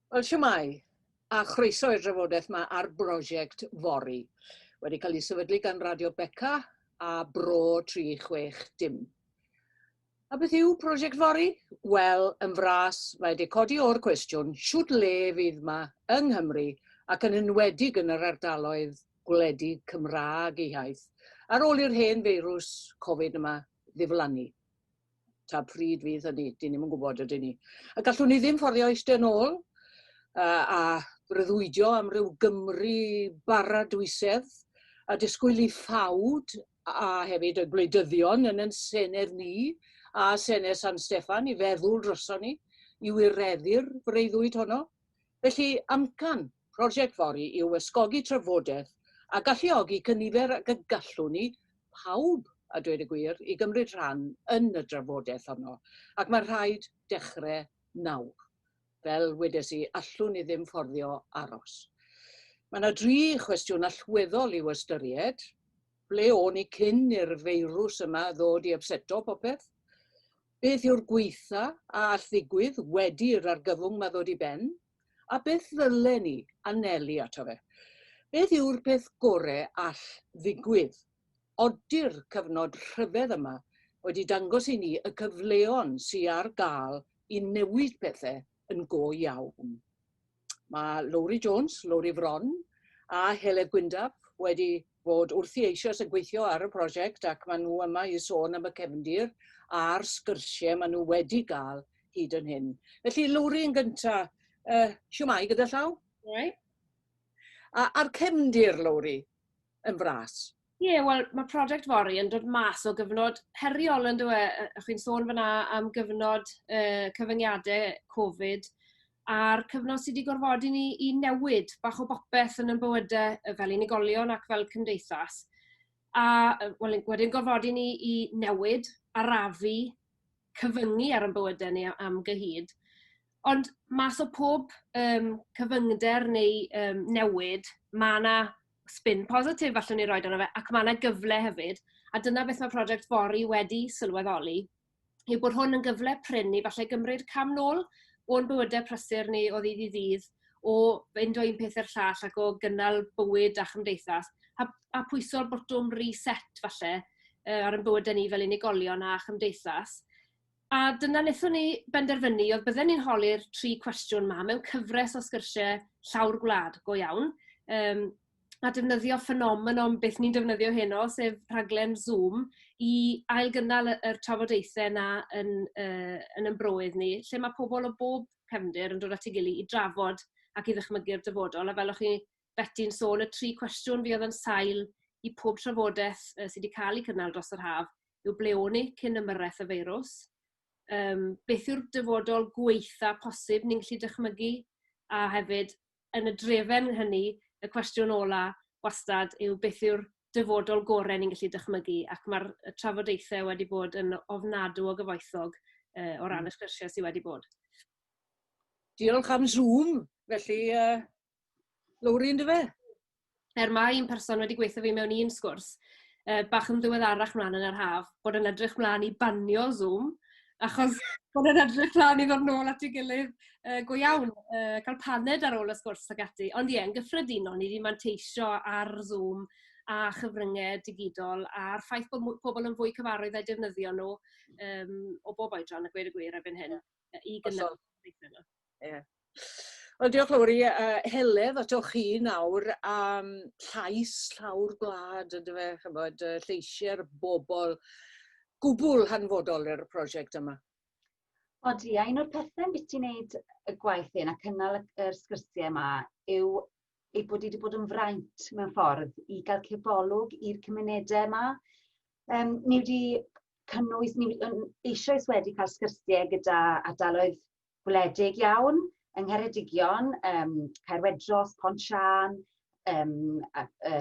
Wel, siwmai, a chroeso i'r drafodaeth yma ar Prosiect Fory, wedi cael ei sefydlu gan Radio Beca a Bro 36 A beth yw Prosiect Fory? Wel, yn fras, mae wedi codi o'r cwestiwn siwt le fydd yma yng Nghymru ac yn enwedig yn yr ardaloedd gwledig Cymraeg eu hiaith, ar ôl i'r hen feirws Covid yma ddiflannu. Ta pryd fydd hynny, dyn ni'n gwybod ydyn ni. A gallwn ni ddim fforddio eistedd yn ôl a breuddwydio am ryw Gymru baradwysedd a disgwyl i ffawd a hefyd y gwleidyddion yn ein Senedd ni a Senedd San Steffan i feddwl droson ni i wireddu'r breuddwyd honno. Felly amcan Prosiect Fory yw ysgogi trafodaeth a galluogi cynifer ac y gallwn ni pawb a dweud y gwir i gymryd rhan yn y drafodaeth honno. Ac mae rhaid dechrau nawr. Fel wedes i, allwn ni ddim fforddio aros. Mae yna 3 cwestiwn allweddol i'w ystyried. Ble o'n i cyn i'r feirws yma ddod i upseto popeth? Beth yw'r gweitha a all ddigwydd wedi'r argyfwng ma ddod i ben? A beth ddylen ni anelu ato fe? Beth yw'r peth gorau all ddigwydd? Odi'r cyfnod rhyfedd yma wedi dangos i ni y cyfleon sy'n ar gael i newid pethau yn go iawn. Mae Lowry Jones, Lowry Fron a Heledd Gwyndaf wedi bod wrthi eisoes yn gweithio ar y prosiect ac maen nhw yma i sôn am y cefndir a'r sgyrsiau maen nhw wedi gael hyd yn hyn. Felly Lowry yn gyntaf, siwmai gyda llaw? Right. A'r cefndir Lowry yn fras? Ie, wel, mae Prosiect Fory yn dod mas o gyfnod heriol yn dweud. Chi'n sôn fyna am gyfnod cyfyngiadau Covid a'r cyfnod sydd wedi gorfodi ni i newid bach o bopeth yn bywydau fel unigolion ac fel cymdeithas. A wedyn gorfodi ni i newid, arafu, cyfyngu ar yn bywydau ni am gyhyd. Ond mas o pob cyfyngder neu newid, mae yna spin positif allwn ni roed arno fe, ac mae yna gyfle hefyd. A dyna beth mae Prosiect Fory wedi sylweddoli, yw bod hwn yn gyfle prin i falle gymryd cam nôl o'n bywydau prysur ni o ddydd i ddydd, o fynd o un peth i'r llall ac o gynnal bywyd a chymdeithas, a pwyso'r botwm reset falle ar yn bywydau ni fel unigolion a chymdeithas. A dyna wnaethon ni benderfynu oedd bydden ni'n holi'r 3 cwestiwn yma mewn cyfres o sgyrsiau llawr gwlad go iawn, a defnyddio ffenomenon beth ni'n defnyddio heno, sef rhaglen Zoom, i ailgynnal yr trafodaethau yna yn bywyd ni, lle mae pobl o bob cefndir yn dod at ei gilydd i drafod ac i ddychmygu'r dyfodol. A fel o'ch chi Betty'n sôn, y 3 cwestiwn fi oedd yn sail i pob trafodaeth sydd wedi cael ei cynnal dros yr haf, yw ble o'n ni cyn ymyrraeth y feirws, beth yw'r dyfodol gweitha posib ni'n gallu dychmygu, a hefyd yn y drefen hynny, y cwestiwn ola wastad yw beth yw'r dyfodol gorau ni'n gallu dychmygu, ac mae'r trafodaethau wedi bod yn ofnadw o gyfoethog o ran y sgyrsiau sydd wedi bod. Diolch am Zoom, felly Lowry yn dy fe? Mae un person wedi gweithio fi mewn un sgwrs, bach yn ddiweddarach mlaen yn yr haf, bod yn edrych mlaen i banio Zoom, achos bod yn edrych mlaen i ddod nôl at ei gilydd go iawn, cael paned ar ôl y sgwrs ag ati. Ond ie, yn gyffredinol, ni wedi manteisio ar Zoom a chyfryngau digidol a'r ffaith bod pobl yn fwy cyfarwydd â'i defnyddio nhw o bob oedran, a gweud y gwir erbyn hyn, i gynnal gweithio nhw. Wel, diolch Lowry. Heledd atoch chi nawr am llais llawr gwlad, ynddo fe, chybod, lleisiau'r bobl gwbl hanfodol i'r prosiect yma. Odi, a un o'r pethau beth ti'n gwneud y gwaith hyn a cynnal yr sgyrsiau yma yw ei bod wedi bod yn fraint mewn ffordd i gael cebolwg i'r cymunedau yma. Ni wedi cynnwys, ni eisoes wedi cael sgyrsiau gyda ardaloedd gwledig iawn, yng Ngheredigion, Caerwedros, Ponsian,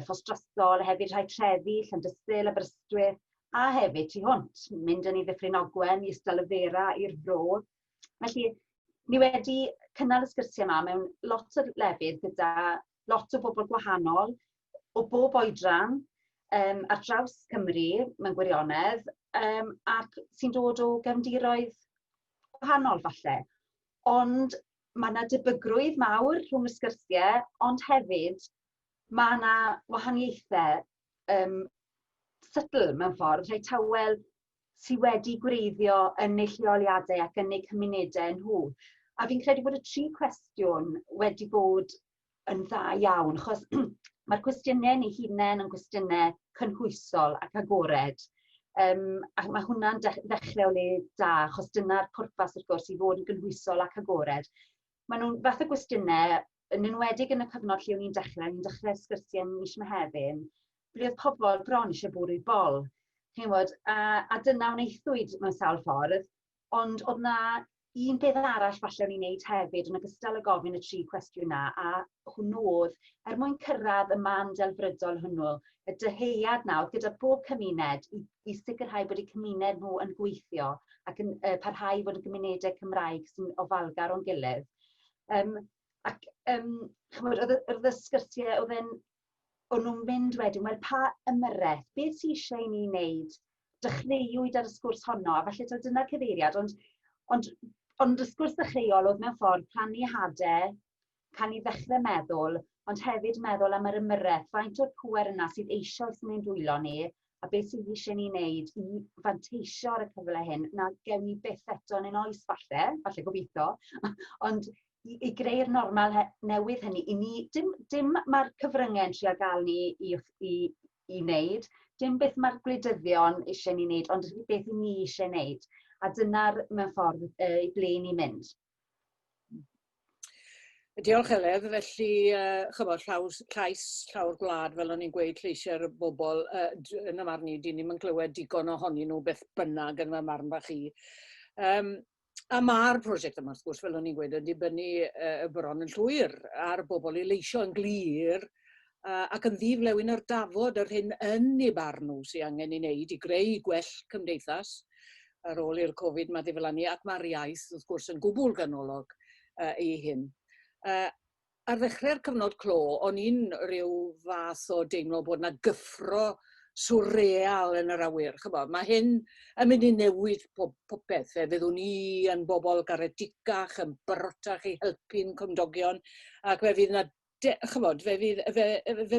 Ffosdrosol, hefyd rhai trefi, Llandysul, Aberystwyth, a hefyd tu hwnt, mynd yn ei Ddyffryn Ogwen, i Ystolfera, i'r Fro. Felly, ni wedi cynnal y sgyrsiau yma mewn lot o lefydd gyda lot o bobl gwahanol, o bob oedran, ar draws Cymru, mewn gwirionedd, ac sy'n dod o gefndiroedd gwahanol falle. Ond mae yna debygrwydd mawr rhwng y sgyrsiau, ond hefyd mae yna wahaniaethau sydl mewn ffordd, rhai tawel sydd wedi gwreiddio yn eu lleoliadau ac yn eu cymunedau nhw. A fi'n credu bod y 3 cwestiwn wedi bod yn dda iawn, achos mae'r cwestiynau ni hunain yn cwestiynau cynhwysol ac agored. A mae hwnna'n ddechrau o le da, achos dyna'r pwrpas wrth gwrs i fod yn gynhwysol ac agored. Mae nhw'n fath o gwestiynau, yn enwedig yn y cyfnod lle o'n i'n dechrau sgyrsiau mis Mehefin, ble oedd pobl bron eisiau bwrw bol. A dyna wneithwyd mewn sawl ffordd, ond oedd na un peth arall falle o'n i'n neud hefyd, yn ogystal â gofyn y 3 cwestiwn yna, a hwnnw oedd, mwyn cyrraedd y man delfrydol hwnnw, y dyheuad nawr gyda bob cymuned i sicrhau bod eu cymuned nhw yn gweithio ac yn parhau fod y gymunedau Cymraeg sy'n ofalgar o'n gilydd. Oedd y sgyrsiau, o'n nhw'n mynd wedyn, wel pa ymyrraeth, beth sy'n eisiau i ni wneud, dechreuwyd ar y sgwrs honno, a falle dyna'r cyfeiriad, ond y sgwrs ddechreuol oedd mewn ffordd plannu hadau, can i ddechrau meddwl, ond hefyd meddwl am yr ymyrraeth, faint o'r pŵer yna sydd eisoes yn ein dwylo ni, a beth sydd eisiau ni wneud i fanteisio ar y cyfle hyn, na gewn ni byth eto yn ein oes falle gobeithio, ond i greu'r normal newydd hynny, dim mae'r cyfryngau'n trio gael ni i wneud, dim beth mae'r gwleidyddion eisiau ni wneud, ond beth i ni eisiau wneud. A dyna'r mewn ffordd i ble ni'n mynd. Diolch Elef, felly llais llawr gwlad fel o'n i'n gweud lleisiau'r bobl, yn y marn i, dyn ni'n clywed digon ohonyn nhw beth bynnag yn y marn bach i. A mae'r prosiect yma, wrth gwrs, fel o'n i'n gweud, yn dibynnu bron yn llwyr ar bobl i leisio yn glir ac yn ddiflewyn yr dafod yr hyn yn ei barn nhw sy'n angen i wneud i greu gwell cymdeithas ar ôl i'r Covid ma ddiflannu, ac mae'r iaith, wrth gwrs, yn gwbl ganolog i hyn. Ar ddechrau'r cyfnod clo, o'n i'n rhyw fath o deimlo bod yna gyffro swreal yn yr awyr. Mae hyn yn mynd i newid popeth. Fyddwn ni yn bobl garedig,ach, yn barotach i helpu'n cymdogion, ac fe fydd yna,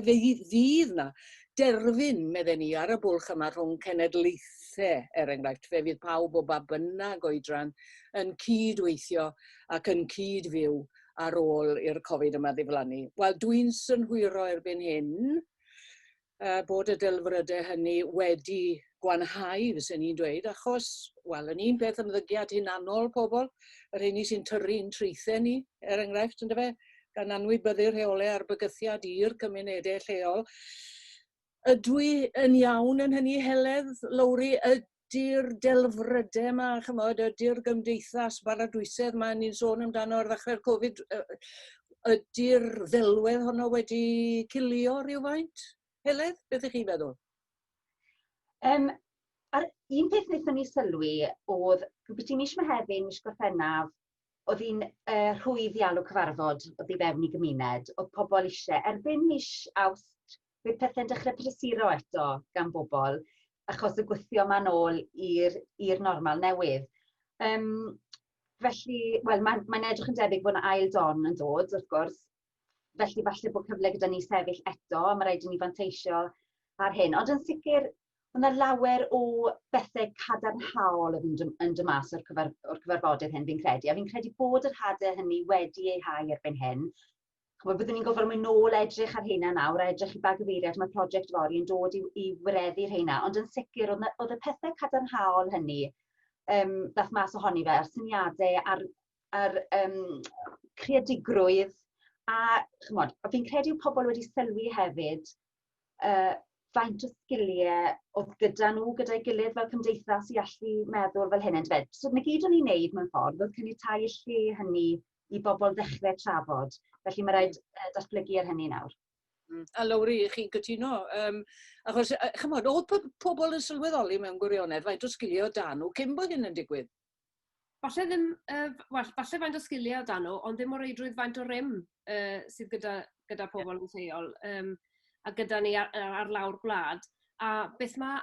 fydd yna derfyn, medden ni, ar y bwlch yma rhwng cenedlaethau, enghraifft. Fe fydd pawb o ba bynnag oedran yn cydweithio ac yn cydfyw ar ôl i'r Covid yma ddiflannu. Wel, dwi'n synhwyro erbyn hyn bod y delfrydau hynny wedi gwanhau, fyswn ni'n dweud, achos, wel, yn un peth ymddygiad hunanol pobl, yr hynny sy'n tyrru'n treithau ni, enghraifft, yn dyfe, gan anwybyddu'r rheolau a'r bygythiad i'r cymunedau lleol. Ydw i yn iawn yn hynny, Heledd, Lowri, ydy'r delfrydau yma, ydy'r gymdeithas baradwysedd yma ni'n sôn amdano ar ddechrau'r Covid, ydy'r ddelwedd honno wedi cilio rhywfaint? Heledd, beth ych chi'n feddwl? Un peth wnaethon ni sylwi oedd, beth i'n mis Mehefin, mis Gorffennaf, oedd hi'n rhwydd iawn o cyfarfod oedd i fewn i gymuned, oedd pobl eisiau. Erbyn mis Awst, bydd pethau'n dechrau prysuro eto gan bobl, achos y gwythio ma'n ôl i'r normal newydd. Felly, wel, mae'n edrych yn debyg bod yna ail don yn dod, wrth gwrs. Felly, falle bod cyfle gyda ni sefyll eto, a mae rhaid i ni fanteisio ar hyn. Ond yn sicr, yna lawer o bethau cadarnhaol yn dod mas o'r cyfarfodydd hyn fi'n credu. A fi'n credu bod yr hadau hynny wedi ei hau erbyn hyn. Byddwn ni'n gofod mynd nôl edrych ar hynna nawr, a edrych i ba gyfeiriad mae Prosiect Fory yn dod i wireddu'r hynna. Ond yn sicr, oedd y pethau cadarnhaol hynny dath mas ohoni fe, a'r syniadau, a'r creadigrwydd. A fi'n credu yw pobl wedi sylwi hefyd faint o sgiliau oedd gyda nhw, gyda'i gilydd fel cymdeithas i allu meddwl fel hyn yn dweud. So, na gyd o'n i'n neud mewn ffordd, oedd caniatáu y lle hynny i bobl ddechrau trafod. Felly mae rhaid datblygu ar hynny nawr. A Lowri, chi'n cytuno? Achos, oedd pobl yn sylweddoli mewn gwirionedd, faint o sgiliau dan nhw, cyn bod hyn yn digwydd? Falle ddim, falle faint o sgiliau dan nhw, ond ddim o reidrwydd faint o rym sydd gyda pobl yn lleol a gyda ni ar lawr gwlad. A beth mae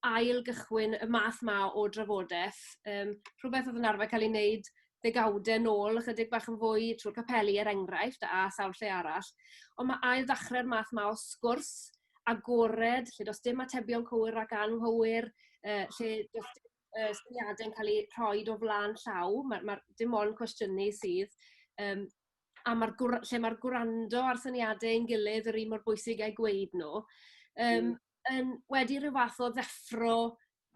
ail gychwyn y math yma o drafodaeth, rhywbeth oedd yn arfer cael ei wneud ddegawdau nôl, ychydig bach yn fwy trwy'r capeli enghraifft a sawl lle arall. Ond mae ail ddechrau'r math yma o sgwrs, agored, lle does dim atebion cywir ac anghywir, lle does dim syniadau'n cael eu rhoi o flaen llaw, dim ond cwestiynu sydd, a lle mae'r gwrando ar syniadau ein gilydd yr un mor bwysig ei gweud nhw, wedi rhyw fath o ddeffro,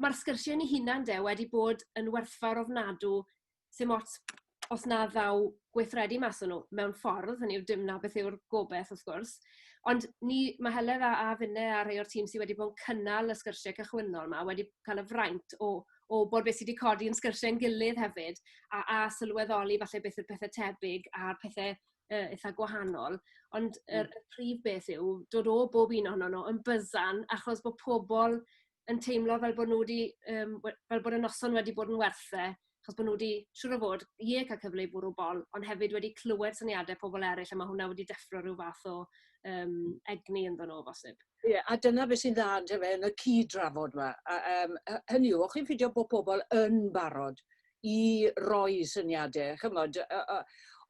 mae'r sgyrsiau ni hunain wedi bod yn werthfawr ofnadw, sy'n os na ddaw gweithredu mas o'n nhw mewn ffordd, hynny yw dim na beth yw'r gobeith wrth gwrs, ond mae Heledd a Finne a rhai o'r tîm sydd wedi bod yn cynnal y sgyrsiau cychwynnol yma, wedi cael y fraint o bod beth sydd wedi codi yn sgyrsiau'n gilydd hefyd, a sylweddoli falle beth yw'r pethau tebyg a'r pethau eitha gwahanol. Ond y prif beth yw dod o bob un ohono nhw yn byzan achos bod pobl yn teimlo fel bod nhw fel bod y noson wedi bod yn werthau, achos bod nhw wedi, siwr o fod, cael cyfle i bwrw bol, ond hefyd wedi clywed syniadau pobl eraill, a mae hwnna wedi deffro rhyw fath o egni ynddo nhw, bosib. Ie, a dyna beth sy'n dda yn y cyd-drafod yma. Hynny yw, o'ch chi'n ffidio bod pobl yn barod i roi syniadau, chymod,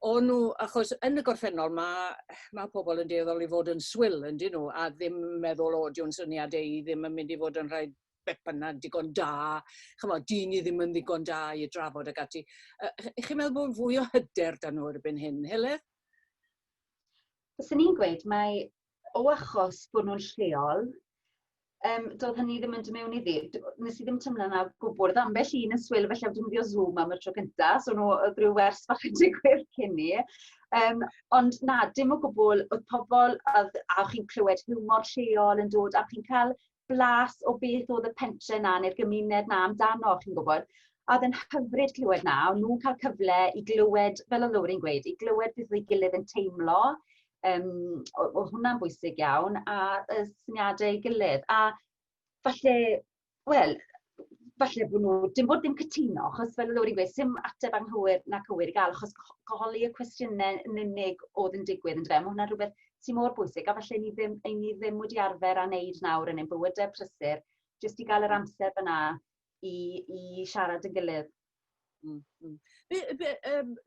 o'n nhw, achos yn y gorffennol mae pobl yn dueddol i fod yn swil, yndyn nhw, a ddim meddwl o diwn syniadau i ddim yn mynd i fod yn rhai bepana digon da, chymod, dyn i ddim yn ddigon da i drafod ag ati. Chi'n meddwl bod fwy o hyder dan nhw erbyn hyn, Heledd? Fyswn ni'n gweud, mae o achos bod nhw'n lleol, doedd hynny ddim yn dod mewn iddi. Nes i ddim tymlo na gwbl, oedd ambell un yn swil felly am defnyddio Zoom am y tro cyntaf, so oedd rhyw wers bach yn digwydd cyn ni. Ond na, dim o gwbl, oedd pobl, a chi'n clywed hiwmor lleol yn dod, a chi'n cael blas o beth oedd y pentre na, neu'r gymuned na amdano, chi'n gwybod. A oedd yn hyfryd clywed na, ond nhw'n cael cyfle i glywed, fel o Lowri'n gweud, i glywed beth oedd ei gilydd yn teimlo. Oedd hwnna'n bwysig iawn, a syniadau ei gilydd. A falle bod nhw, dim bod ddim cytuno, achos fel o Lowri'n gweud, sy'n ateb anghywir na cywir i gael, achos goli y cwestiynau yn unig oedd yn digwydd yn drefn. Mae hwnna'n rhywbeth sy'n mor bwysig, a falle ni ddim wedi arfer a wneud nawr yn ein bywydau prysur, jyst i gael yr amser fyna i siarad yn gilydd.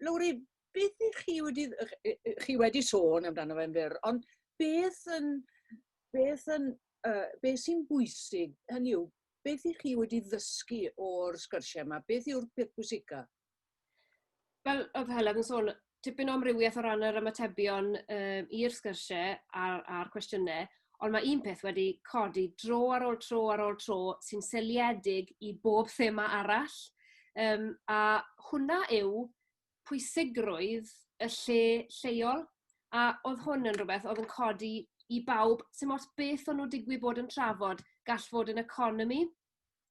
Lowri, beth chi wedi sôn amdano fe'n fyr, ond beth sy'n bwysig, hynny yw, beth i chi wedi ddysgu o'r sgyrsiau yma? Beth yw'r peth bwysica? Fel oedd Heledd yn sôn, tipyn o amrywiaeth o ran yr ymatebion i'r sgyrsiau a'r cwestiynau, ond mae un peth wedi codi dro ar ôl tro sy'n seiliedig i bob thema arall. A hwnna yw pwysigrwydd y lle lleol, a oedd hwn yn rhywbeth oedd yn codi i bawb, sy'n mos beth o'n nhw digwydd bod yn trafod, gall fod yn economi,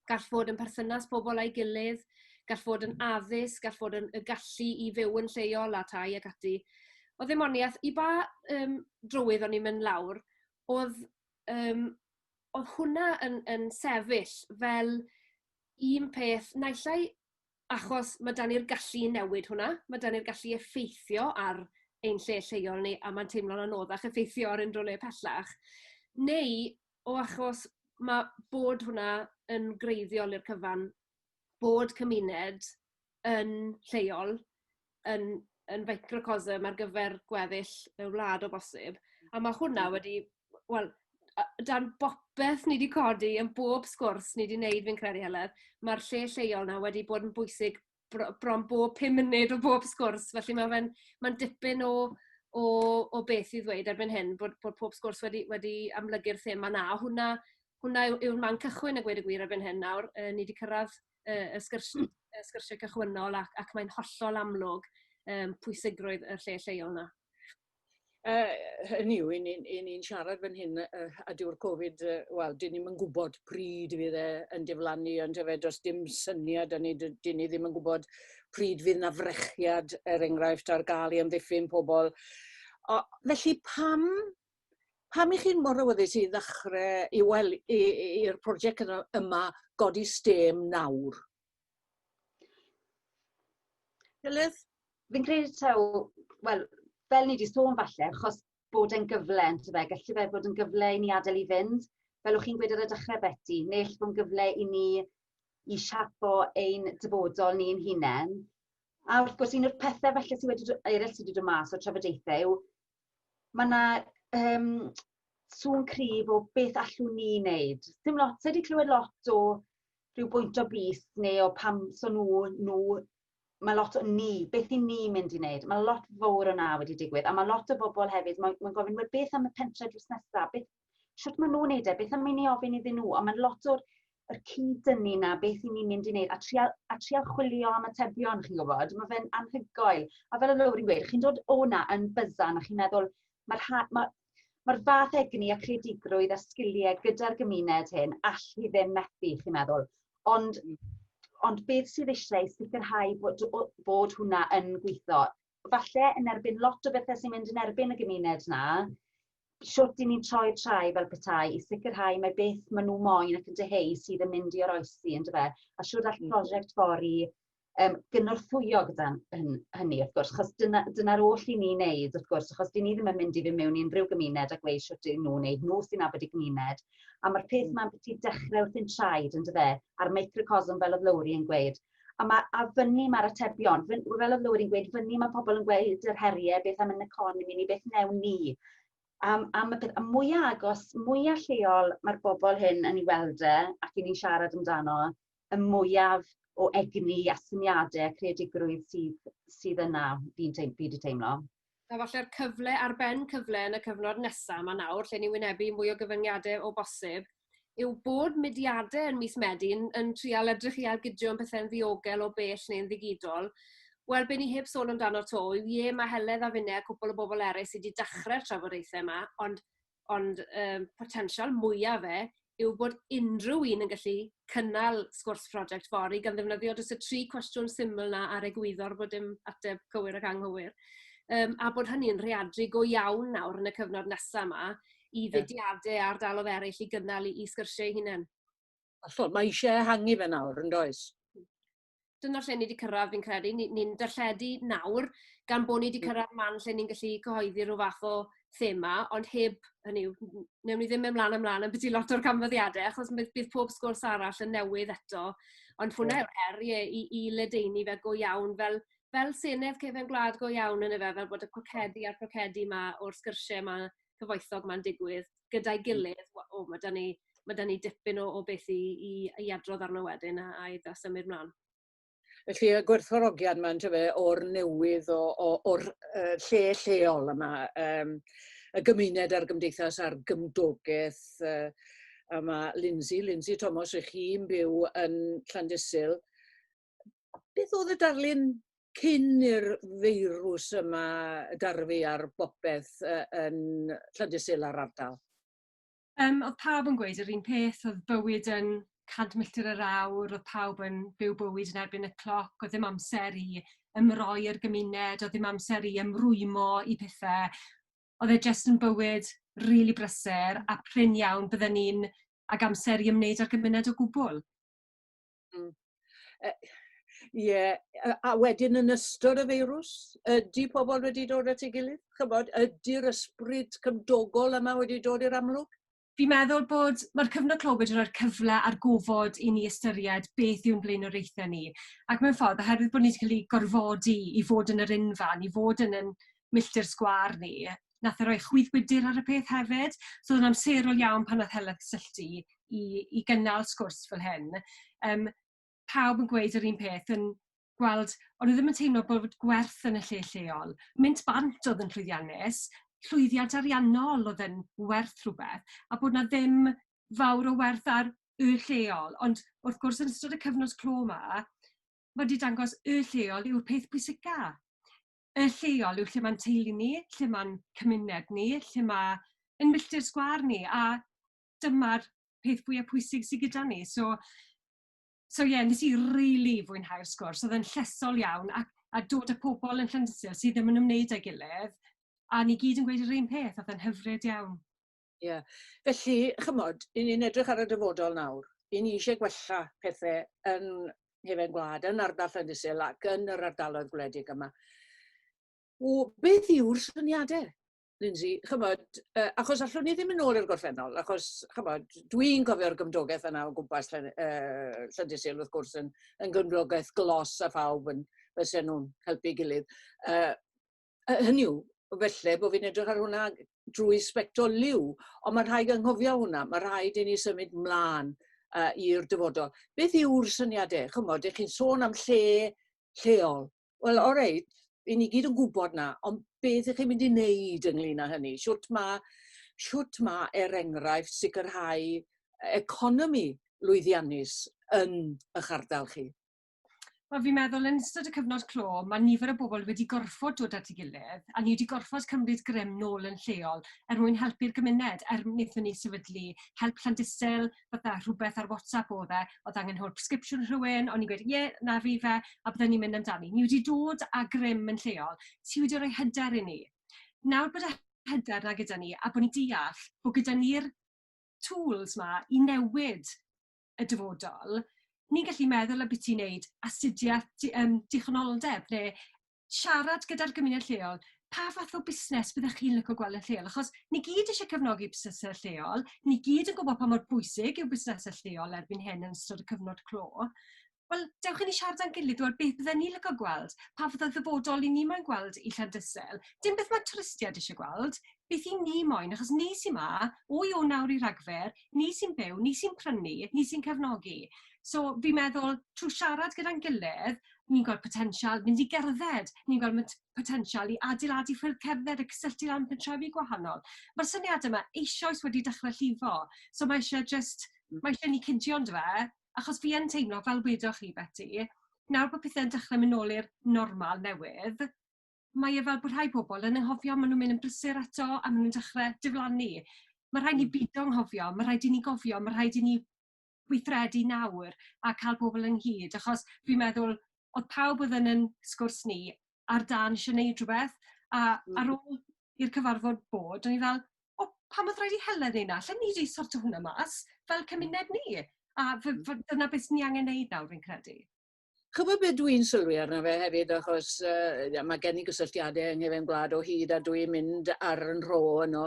gall fod yn perthynas pobl a'i gilydd, gall fod yn addysg, gall fod yn y gallu i fyw yn lleol a tai ac ati. Oedd ddemoniaeth, i ba drywydd o'n i'n mynd lawr, oedd hwnna yn sefyll fel un peth, naillai achos mae dan ni'r gallu newid hwnna, mae dan ni'r gallu effeithio ar ein lle lleol ni, a mae'n teimlo'n anoddach effeithio ar unrhyw le pellach. Neu, o achos mae bod hwnna yn greiddiol i'r cyfan, bod cymuned yn lleol, yn microcosm ar gyfer gweddill y wlad o bosib. A mae hwnna wedi, wel, dan bopeth ni wedi codi yn bob sgwrs ni wedi wneud fi'n credu Heledd, mae'r lle lleol na wedi bod yn bwysig bron bob 5 munud o bob sgwrs, felly mae'n dipyn o beth i ddweud erbyn hyn, bod pob sgwrs wedi amlygu'r thema na. Hwnna yw'r man cychwyn y gweud y gwir erbyn hyn nawr. Ni wedi cyrraedd y sgyrsiau cychwynnol ac mae'n hollol amlwg pwysigrwydd y lle lleol na. Hynny yw, ni'n siarad fan hyn a dyw'r Covid, wel, dyn ni'n gwybod pryd fydd yn diflannu, ond does dim syniad, dyn ni ddim yn gwybod pryd fydd na frechiad enghraifft ar gael i amddiffyn pobl. Felly pam i chi'n mor awyddus i ddechrau i'r prosiect yma godi stem nawr? Heledd? Fi'n credu taw, wel, fel ni wedi sôn falle, achos bod e'n gyfle, gallu fe bod yn gyfle i ni adael i fynd, fel o'ch chi'n gweud ar y dechrau Betty, neu bod yn gyfle i ni i siapo ein dyfodol ni'n hunain, A wrth gwrs, un o'r pethau felly sydd wedi dod mas o trafodaethau yw, mae yna sŵn cryf o beth allwn ni wneud. Dim lot, sydd wedi clywed lot o rhyw bwynt o bys neu o pam so nhw, mae lot o ni, beth i ni mynd i wneud. Mae lot fawr o'na wedi digwydd, a mae lot o bobl hefyd, mae'n gofyn, wel, beth am y pentre drws nesaf, sut maen nhw'n wneud beth am mynd i ofyn iddyn nhw, a mae lot o'r cyd-dynnu na, beth i ni'n mynd i wneud, a trial chwilio am atebion, chi'n gwybod, mae fe'n anhygoel. A fel y lawr i'n gweud, chi'n dod o'na yn byzan, a chi'n meddwl, mae'r fath egni a creadigrwydd a sgiliau gyda'r gymuned hyn, all hi ddim methu, chi'n meddwl. Ond beth sydd eisiau sicrhau bod hwnna yn gweithio. Falle yn erbyn lot o bethau sy'n mynd yn erbyn y gymuned na, siwt i ni'n troi trai fel petai i sicrhau mae beth maen nhw moyn ac yn deheu sydd yn mynd i oroesi, yn dyfe. A siwt all Prosiect Fory gynorthwyo gyda hynny, wrth gwrs, achos dyna'r oll i ni wneud, wrth gwrs, achos dyn ni ddim yn mynd i fynd mewn i unrhyw gymuned a gweud siwt i nhw wneud, nhw sy'n nabod i gymuned. A mae'r peth ma'n beth i dechrau wrth yn traed, yn dyfe, a'r microcosm fel oedd Lowry yn gweud. A fyny mae'r atebion, fel oedd Lowry yn gweud, fyny mae pobl yn gweud yr heriau, beth am yn economi ni, beth newn ni. A mwyaf agos, mwyaf lleol mae'r bobl hyn yn ei weld ac i ni'n siarad amdano, y mwyaf o egni a syniadau a creadigrwydd sydd yna byd i teimlo. A falle'r cyfle, ar ben cyfle yn y cyfnod nesaf yma nawr, lle ni wynebu mwy o gyfyngiadau o bosib, yw bod mudiadau yn mis Medi yn trial edrych i algydio pethau'n ddiogel o bell neu'n ddigidol. Wel, be ni heb sôn amdano to, yw mae Heledd a finne a cwbl o bobl eraill sydd wedi dechrau'r trafodaethau yma, ond potensial mwyaf fe yw bod unrhyw un yn gallu cynnal sgwrs Prosiect Fory gan ddefnyddio jyst y 3 cwestiwn syml na ar egwyddor bod dim ateb cywir ac anghywir. A bod hynny'n rheadru go iawn nawr yn y cyfnod nesaf yma i fudiadau a ardaloedd eraill i gynnal i sgyrsiau hunain. Allwn, mae eisiau ehangu fe nawr, yn does? Dyna'r lle ni wedi cyrraedd, fi'n credu. Ni'n darlledu nawr, gan bod ni wedi cyrraedd man lle ni'n gallu cyhoeddi rhyw fath o thema, ond heb, hynny yw, newn ni ddim ymlaen yn beth i lot o'r canfyddiadau, achos bydd pob sgwrs arall yn newydd eto, ond hwnna yw'r heriau i ledeini fe go iawn, fel senedd cefn gwlad go iawn yn efe, fel bod y cwcedi a'r procedi yma o'r sgyrsiau yma cyfoethog yma'n digwydd, gyda'i gilydd, mae da ni dipyn o beth i adrodd arno wedyn a i ddasymud mlaen. Felly y gwerthfawrogiad yma'n o'r newydd o'r lle lleol yma, y gymuned a'r gymdeithas a'r gymdogaeth, a mae Lindsay Thomas, i chi'n byw yn Llandysil. Beth oedd y darlun cyn i'r feirws yma darfu ar bopeth yn Llandysil a'r ardal? Oedd pawb yn gweud yr un peth, oedd bywyd yn 100 milltir yr awr, oedd pawb yn byw bywyd yn erbyn y cloc, oedd ddim amser i ymroi'r gymuned, oedd ddim amser i ymrwymo i pethau. Oedd e jyst yn bywyd rili brysur a prin iawn bydden ni'n ag amser i ymwneud â'r gymuned o gwbl. Ie, a wedyn yn ystod y feirws, ydy pobl wedi dod at ei gilydd? Chybod, ydy'r ysbryd cymdogol yma wedi dod i'r amlwg? Fi'n meddwl bod mae'r cyfnod clo wedi rhoi'r cyfle a'r gofod i ni ystyried beth yw'n blaenoriaethau ni. Ac mewn ffordd, oherwydd bod ni wedi cael ei gorfodi i fod yn yr unfan, i fod yn milltir sgwar ni, nath roi chwyth gwydyr ar y peth hefyd. So oedd yn amserol iawn pan nath Heledd cysylltu i gynnal sgwrs fel hyn. Pawb yn gweud yr un peth yn gweld, ond nhw ddim yn teimlo bod gwerth yn y lle lleol. Mynd bant oedd yn llwyddiannus, llwyddiant ariannol oedd yn werth rhywbeth, a bod na ddim fawr o werth ar y lleol. Ond wrth gwrs yn ystod y cyfnod clo yma, mae wedi dangos y lleol yw'r peth pwysica. Y lleol yw lle mae'n teulu ni, lle mae'n cymuned ni, lle mae'n milltir sgwar ni, a dyma'r peth fwyaf pwysig sydd gyda ni. So nes i rili fwynhau'r sgwrs, oedd yn llesol iawn, a dod y pobl yn Llandysil sydd ddim yn ymwneud â'i gilydd, a ni gyd yn gweud yr un peth, oedd yn hyfryd iawn. Ie. Felly, chymod, ni'n edrych ar y dyfodol nawr. Ni eisiau gwella pethau yn Hefen Gwlad, yn ardal Llandysil ac yn yr ardaloedd gwledig yma. Beth yw'r syniadau, Lindsay? Chymod, achos allwn ni ddim yn ôl i'r gorffennol, achos chymod, dwi'n cofio'r gymdogaeth yna o gwmpas Llandysil, wrth gwrs, yn gymdogaeth glos a phawb yn fysa nhw'n helpu gilydd. Hynny yw, felly bod fi'n edrych ar hwnna drwy sbectol liw, ond mae rhaid anghofio hwnna, mae rhaid i ni symud mlaen i'r dyfodol. Beth yw'r syniadau? Chymod, chi'n sôn am lleol. Wel, o reit, i ni gyd yn gwybod na, ond beth ych chi'n mynd i wneud ynglyn â hynny? Siwt mae enghraifft sicrhau economi lwyddiannus yn eich ardal chi? Wel, fi'n meddwl yn ystod y cyfnod clo, mae nifer o bobl wedi gorfod dod at ei gilydd, a ni wedi gorfod cymryd grym nôl yn lleol mwyn helpu'r gymuned, wnaethon ni sefydlu help llandysel, fatha rhywbeth ar WhatsApp oedd angen hwyl prescription rhywun, ond ni'n gweud, na fi fe, a byddwn ni'n mynd amdani. Ni wedi dod â grym yn lleol, sydd wedi rhoi hyder i ni. Nawr bod y hyder na gyda ni, a bod ni'n deall bod gyda ni'r tools ma i newid y dyfodol, ni'n gallu meddwl y beth ti'n neud astudiaeth dichonoldeb neu siarad gyda'r gymuned lleol, pa fath o busnes byddech chi'n licio gweld yn lleol? Achos ni gyd eisiau cefnogi busnesau lleol, ni gyd yn gwybod pa mor bwysig yw busnesau lleol erbyn hyn yn ystod y cyfnod clo. Wel, dewch i ni siarad am gilydd o'r beth byddai ni licio gweld, pa fath o ddyfodol i ni moyn gweld i llandysel. Dim beth mae twristiaid eisiau gweld, beth i ni moyn, achos ni sy'n ma, o Ionawr i Rhagfyr, ni sy'n byw, ni sy'n prynu, ni sy'n cefnogi. So, fi'n meddwl, trwy siarad gyda'n gilydd, ni'n gweld potensial mynd i gerdded, ni'n gweld potensial i adeiladu ffyrdd cerdded a cysylltu lan pentrefi gwahanol. Mae'r syniad yma eisoes wedi dechrau llifo. So mae eisiau ni cydio ond fe, achos fi yn teimlo fel wedoch chi, Betty, nawr bod pethau'n dechrau mynd nôl i'r normal newydd, mae fel bod rhai pobl yn anghofio, maen nhw'n mynd yn brysur eto a maen nhw'n dechrau diflannu. Mae rhaid ni bido anghofio, mae rhaid i ni gofio, mae rhaid i ni gweithredu nawr a cael pobl ynghyd, achos fi'n meddwl oedd pawb oedd yn sgwrs ni ar dan eisiau gwneud rhywbeth, a ar ôl i'r cyfarfod bod, o'n i fel, pam oedd rhaid i helen ni na, lle ni wedi sorto hwnna mas fel cymuned ni, a dyna beth ni angen neud nawr fi'n credu. Chybod beth dwi'n sylwi arno fe hefyd, achos mae gen i gysylltiadau yng nghyfan gwlad o hyd a dwi'n mynd ar yn rho yno,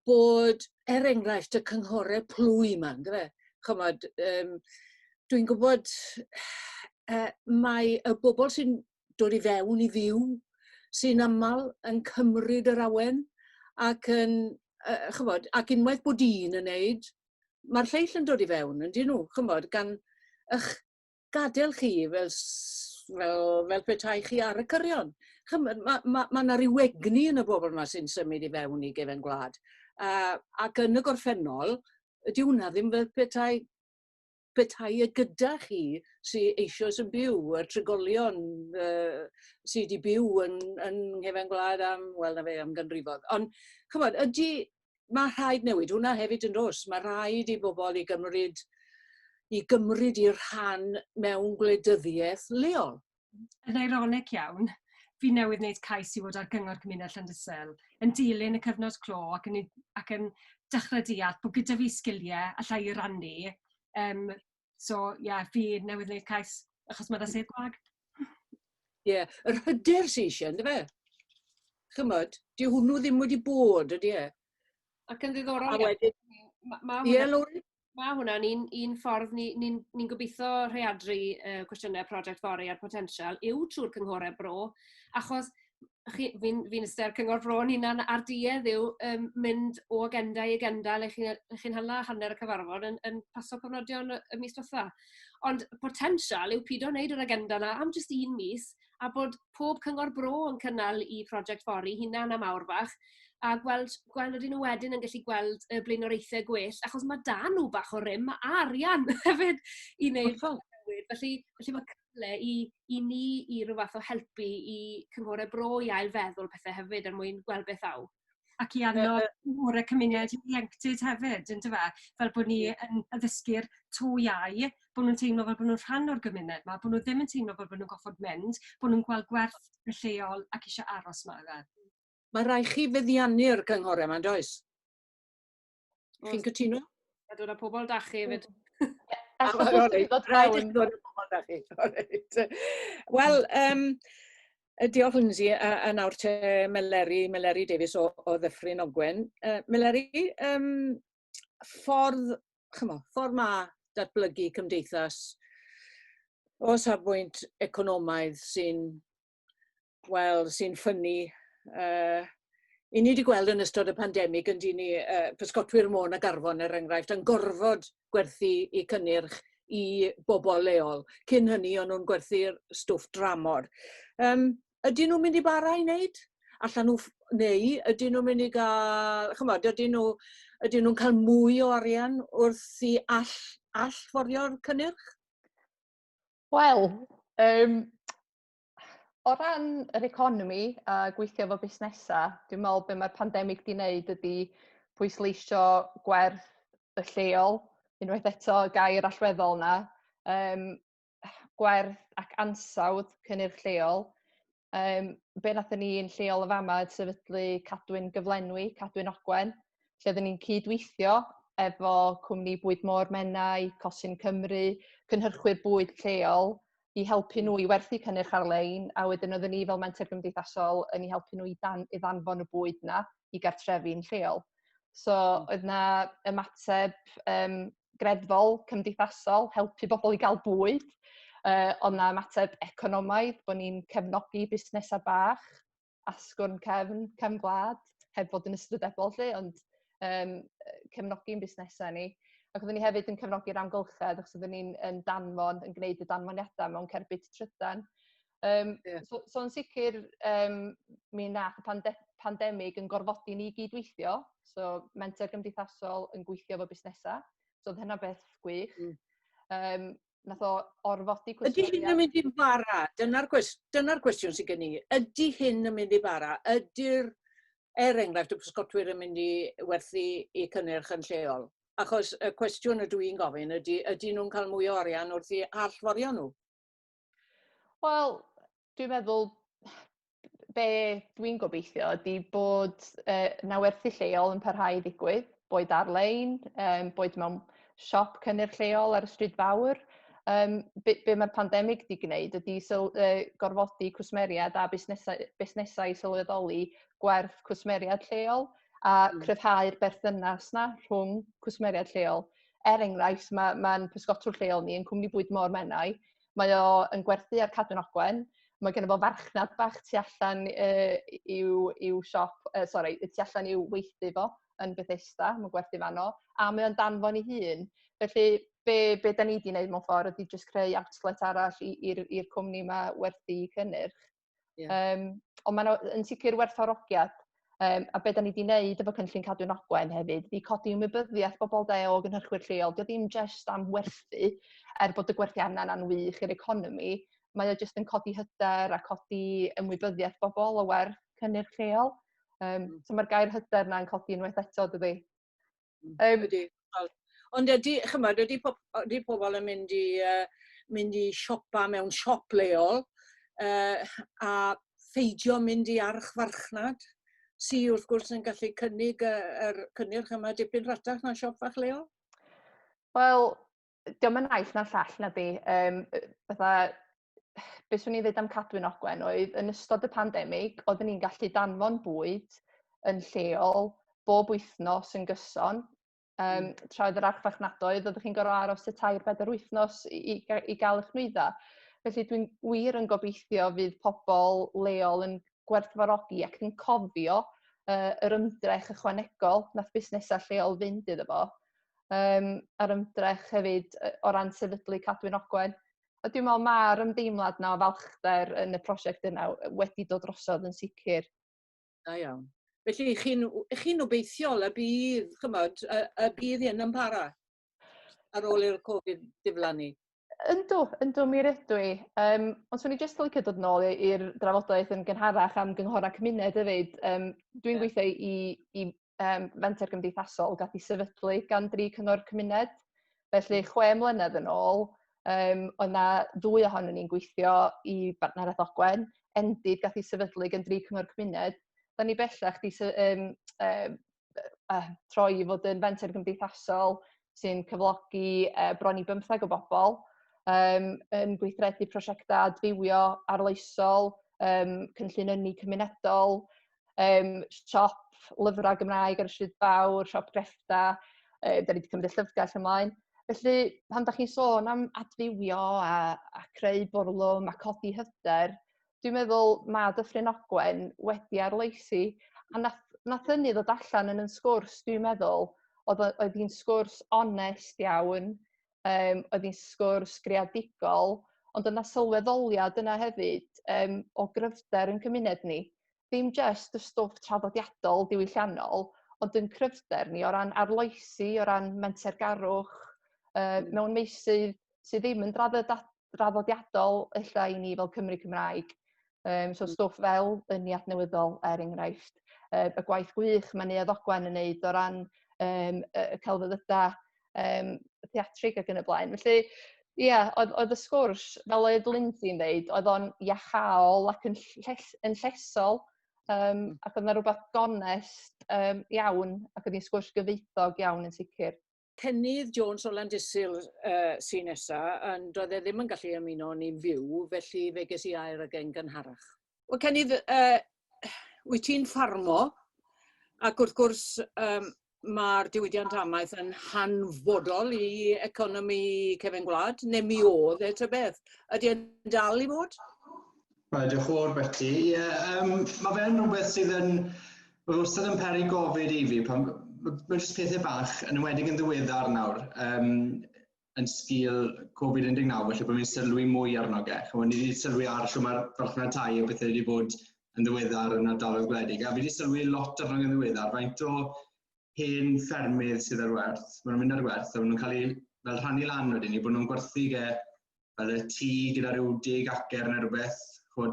bod enghraifft y cynghorau plwy yma, ynddo fe? Chymod, dwi'n gwybod mae y bobl sy'n dod i fewn i fyw, sy'n aml yn cymryd yr awen, ac unwaith bod un yn neud, mae'r lleill yn dod i fewn, yndyn nhw, chymod, gan eich gadael chi fel petai chi ar y cyrion. Mae yna ryw egni yn y bobl yma sy'n symud i fewn i gefn gwlad. Ac yn y gorffennol, ydy hwnna ddim fel petai y gyda chi sy'n eisoes yn byw, y trigolion sydd wedi byw yn nghefn gwlad am ganrifodd. Ond, chymod, mae rhaid newid, hwnna hefyd yn dos, mae rhaid i bobl i gymryd i'r rhan mewn gwleidyddiaeth leol. Yn ironic iawn, fi newydd wneud cais i fod ar gyngor cymuned Llandysel, yn dilyn y cyfnod clo ac yn dechrau deall bod gyda fi sgiliau allai i rannu. Fi newydd wneud cais achos mae'n sedd gwag. Yr hyder sy'n eisiau, ynddo fe? Chymod, di hwnnw ddim wedi bod, ydy e? Ac yn ddiddorol, mae hwnna'n un ffordd ni'n gobeithio rheadru cwestiynau Prosiect Fory a'r potensial yw trwy'r cynghorau bro, achos fi'n ystod cyngor bro ni'n ar duedd yw mynd o agenda i agenda le chi'n hala hanner y cyfarfod yn paso cofnodion y mis diwetha. Ond potensial yw pido wneud yr agenda yna am jyst un mis, a bod pob cyngor bro yn cynnal i Prosiect Fory, hunain am awr bach, a gweld ydyn nhw wedyn yn gallu gweld y blaenoriaethau gwell, achos mae da nhw bach o rym a arian hefyd i wneud newid. Felly mae cyfle i ni i ryw fath o helpu i cynghorau bro i ail feddwl pethau hefyd er mwyn gweld beth aw. Ac i annog cynghorau cymuned ieuenctid hefyd, ynddo fe? Fel bod ni yn addysgu'r to iau, bod nhw'n teimlo fel bod nhw'n rhan o'r gymuned yma, bod nhw ddim yn teimlo fel bod nhw'n goffod mynd, bod nhw'n gweld gwerth y lleol ac eisiau aros yma fe. Mae rhaid chi feddiannu'r cynghorau yma, does? Chi'n cytuno? A dod â pobl dachu hefyd. Rhaid i ddod â pobl dachu. Wel, diolch Lindsay, a nawr te Meleri Davies o Ddyffryn Ogwen. Meleri, ffordd ma datblygu cymdeithas O safbwynt economaidd sy'n ffynnu. I ni wedi gweld yn ystod y pandemig yn ni pysgotwyr Môn ac Arfon enghraifft yn gorfod gwerthu i cynnyrch i bobl leol. Cyn hynny o'n nhw'n gwerthu'r stwff dramor. Ydyn nhw'n mynd i bara i wneud? Allan nhw, neu ydyn nhw'n mynd i gael, chymod, ydyn nhw'n cael mwy o arian wrth i allforio'r cynnyrch? Wel, o ran yr economi a gweithio efo busnesau, dwi'n meddwl be mae'r pandemig wedi wneud ydy pwysleisio gwerth y lleol, unwaith eto gair allweddol yna, gwerth ac ansawdd cynnyrch lleol. Be nathon ni yn lleol y fama sefydlu Cadwyn Gyflenwi, Cadwyn Ogwen, lle oedden ni'n cydweithio efo cwmni bwyd môr Menai, Cosyn Cymru, cynhyrchwyr bwyd lleol, i helpu nhw i werthu cynnyrch ar-lein, a wedyn oedden ni fel menter gymdeithasol yn ei helpu nhw i ddanfon y bwyd yna i gartrefi'n lleol. So oedd yna ymateb greddfol, cymdeithasol, helpu bobl i gael bwyd. Oedd yna ymateb economaidd, bod ni'n cefnogi busnesau bach, asgwrn cefn gwlad, heb fod yn ystodebol lle, ond cefnogi'n busnesau ni. Ac oedden ni hefyd yn cefnogi'r hamgylchedd, achos oedden ni'n yn gwneud y danfoniadau mewn cerbyd trydan. So yn sicr, mi nath y pandemig yn gorfodi ni gydweithio, so menter gymdeithasol yn gweithio efo busnesau, so oedd hynna beth gwych. Nath o orfodi cwsmeriaid. Ydy hyn yn mynd i bara? Dyna'r cwestiwn sydd gen i. Ydy hyn yn mynd i bara? Ydy'r enghraifft y pysgotwyr yn mynd i werthu i cynnyrch yn lleol? Achos y cwestiwn ydw i'n gofyn ydy nhw'n cael mwy o arian wrth i allforio nhw? Wel, dwi'n meddwl be dwi'n gobeithio ydy bod na werthu lleol yn parhau i ddigwydd, boed ar-lein, boed mewn siop cynnyrch lleol ar y stryd fawr. Be mae'r pandemig wedi gwneud ydy gorfodi cwsmeriad a busnesau sylweddoli gwerth cwsmeriad lleol a cryfhau'r berthynas na rhwng cwsmeriad lleol. Enghraifft, mae'n pysgotwr lleol ni yn cwmni bwyd môr Menai. Mae o yn gwerthu ar Cadwyn Ogwen. Mae gennym o farchnad bach tu allan i'w siop, tu allan i'w weithdy fo yn Bethesda, mae'n gwerthu fanno, a mae o'n danfon ei hun. Felly, be da ni wedi gwneud mewn ffordd ydy jyst creu outlet arall i'r cwmni yma werthu cynnyrch. Ond mae'n sicr werthfawrogiad. A be da ni wedi gwneud efo cynllun Cadwyn Ogwen hefyd, ydy codi ymwybyddiaeth bobl o gynhyrchwyr lleol. Dio ddim jyst am werthu, bod y gwerthiannau'n wych i'r economi, mae o jyst yn codi hyder a codi ymwybyddiaeth bobl o werth cynnyrch lleol. So mae'r gair hyder yna'n codi unwaith eto, dydy. Ond ydy pobl yn mynd i siopa mewn siop leol a pheidio mynd i archfarchnad? Sydd wrth gwrs yn gallu cynnig yr cynnyrch yma dipyn ratach na siop fach leol? Wel, diolch yn naill na'r llall na di. Beth swn i'n dweud am Cadwyn Ogwen oedd yn ystod y pandemig, oedden ni'n gallu danfon bwyd yn lleol bob wythnos yn gyson. Tra oedd yr archfarchnadoedd, oeddech chi'n gorfod aros y 3-4 wythnos i gael eich nwyddau. Felly dwi'n wir yn gobeithio fydd pobl leol yn gwerthfawrogi ac yn cofio yr ymdrech ychwanegol nath busnesau lleol fynd iddo fo. A'r ymdrech hefyd o ran sefydlu Cadwyn Ogwen. A dwi'n meddwl mae'r ymdeimlad na o falchder yn y prosiect yna wedi dod drosodd yn sicr. Da iawn. Felly chi'n obeithiol y bydd hyn yn para ar ôl i'r Covid diflannu? Yndw, mi rydw i. Ond swn i jyst licio dod nôl i'r drafodaeth yn gynharach am gynghora cymuned hefyd. Dwi'n gweithio i fenter gymdeithasol gath i sefydlu gan 3 cyngor cymuned. Felly 6 mlynedd yn ôl, oedd yna 2 ohonyn ni'n gweithio i Bartneraeth Ogwen. Endid gath i sefydlu gan 3 cyngor cymuned. Da ni bellach di troi i fod yn fenter gymdeithasol sy'n cyflogi bron i 15 o bobl. Yn gweithredu prosiectau adfywio arloesol, cynllun ynni cymunedol, siop lyfrau Gymraeg ar y stryd fawr, siop greffta, da ni wedi cymryd llyfrgell ymlaen. Felly, pan da chi'n sôn am adfywio a creu bwrlwm a codi hyder, dwi'n meddwl mae Dyffryn Ogwen wedi arloesi, a nath hynny ddod allan yn sgwrs, dwi'n meddwl, oedd hi'n sgwrs onest iawn, oedd hi'n sgwrs greadigol, ond yna sylweddoliad yna hefyd o gryfder yn cymuned ni. Ddim jyst y stwff traddodiadol diwylliannol, ond yn cryfder ni o ran arloesi, o ran mentergarwch, mewn meysydd sydd ddim yn draddodiadol ella i ni fel Cymru Cymraeg. So stwff fel yn adnewyddol, enghraifft. Y gwaith gwych mae Neuadd Ogwen yn wneud o ran y celfyddydau theatrig ac yn y blaen. Felly, ie, oedd y sgwrs, fel oedd Lindsay'n dweud, oedd o'n iachol ac yn llesol, ac oedd yna rhywbeth gonest iawn, ac oedd hi'n sgwrs gyfoethog iawn yn sicr. Cennydd Jones o Landysul sy'n nesaf, ond oedd e ddim yn gallu ymuno ni'n fyw, felly fe ges i air ag ein gynharach. Wel, Cennydd, wyt ti'n ffarmo, ac wrth gwrs mae'r diwydiant amaeth yn hanfodol i economi cefn gwlad, neu mi oedd e ta beth. Ydy e'n dal i fod? Diolch yn fawr, Betty. Mae fe'n rhywbeth sydd yn wastad yn peri gofid i fi. Mae'n jyst pethau bach, yn ymwedig yn ddiweddar nawr, yn sgil Covid-19, felly bod ni'n sylwi mwy arno ge. Ni wedi sylwi ar sy'n mae'r farchnad tai o bethau wedi bod yn ddiweddar yn ardaloedd gwledig. A fi wedi sylwi lot arno yn ddiweddar, faint o hen ffermydd sydd ar werth. Maen nhw'n mynd ar werth, a maen nhw'n cael ei fel rhannu lan wedyn ni, bod nhw'n gwerthu ge fel y tŷ gyda rhyw 10 acre neu rhywbeth,